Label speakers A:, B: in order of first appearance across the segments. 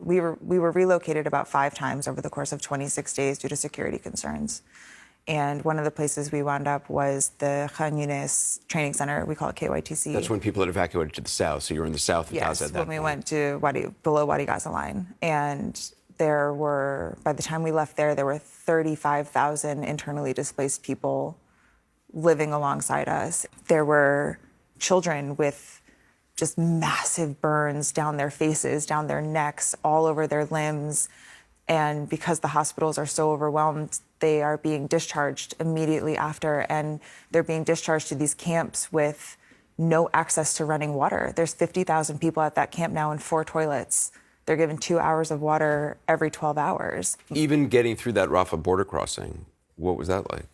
A: we were relocated about 5 times over the course of 26 days due to security concerns. And one of the places we wound up was the Khan Yunis training center. We call it KYTC.
B: That's when people had evacuated to the south. So you were in the south of Gaza at that point.
A: Yes, when we went to below Wadi Gaza line. And there were, by the time we left there were 35,000 internally displaced people living alongside us. There were children with just massive burns down their faces, down their necks, all over their limbs. And because the hospitals are so overwhelmed, they are being discharged immediately after, and they're being discharged to these camps with no access to running water. There's 50,000 people at that camp now and 4 toilets. They're given 2 hours of water every 12 hours.
B: Even getting through that Rafah border crossing, what was that like?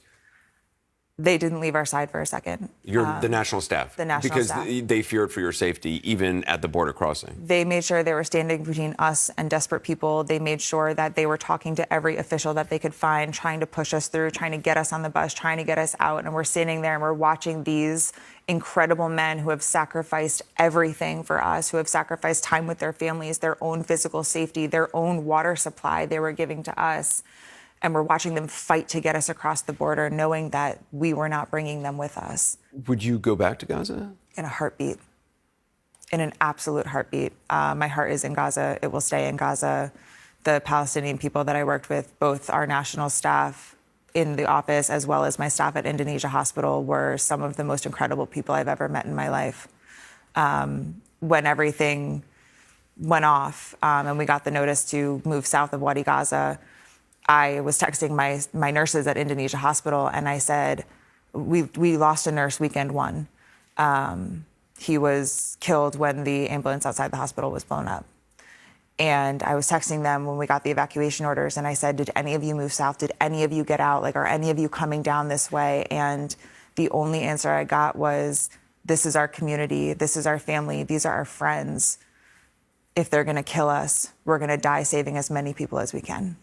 A: They didn't leave our side for a second.
B: The national staff?
A: The national staff.
B: Because they feared for your safety, even at the border crossing.
A: They made sure they were standing between us and desperate people. They made sure that they were talking to every official that they could find, trying to push us through, trying to get us on the bus, trying to get us out. And we're standing there and we're watching these incredible men who have sacrificed everything for us, who have sacrificed time with their families, their own physical safety, their own water supply they were giving to us. And we're watching them fight to get us across the border, knowing that we were not bringing them with us.
B: Would you go back to Gaza?
A: In a heartbeat. In an absolute heartbeat. My heart is in Gaza. It will stay in Gaza. The Palestinian people that I worked with, both our national staff in the office as well as my staff at Indonesia Hospital, were some of the most incredible people I've ever met in my life. When everything went off and we got the notice to move south of Wadi Gaza, I was texting my nurses at Indonesia Hospital, and I said, we lost a nurse weekend 1. He was killed when the ambulance outside the hospital was blown up. And I was texting them when we got the evacuation orders, and I said, did any of you move south? Did any of you get out? Like, are any of you coming down this way? And the only answer I got was, this is our community. This is our family. These are our friends. If they're going to kill us, we're going to die saving as many people as we can.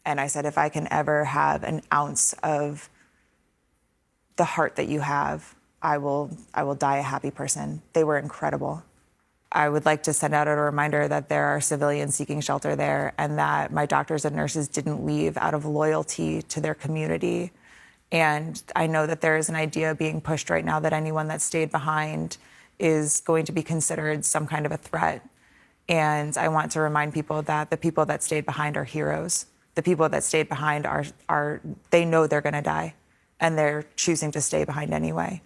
A: And I said, if I can ever have an ounce of the heart that you have, I will die a happy person. They were incredible. I would like to send out a reminder that there are civilians seeking shelter there, and that my doctors and nurses didn't leave out of loyalty to their community. And I know that there is an idea being pushed right now that anyone that stayed behind is going to be considered some kind of a threat. And I want to remind people that the people that stayed behind are heroes. The people that stayed behind they know they're going to die, and they're choosing to stay behind anyway.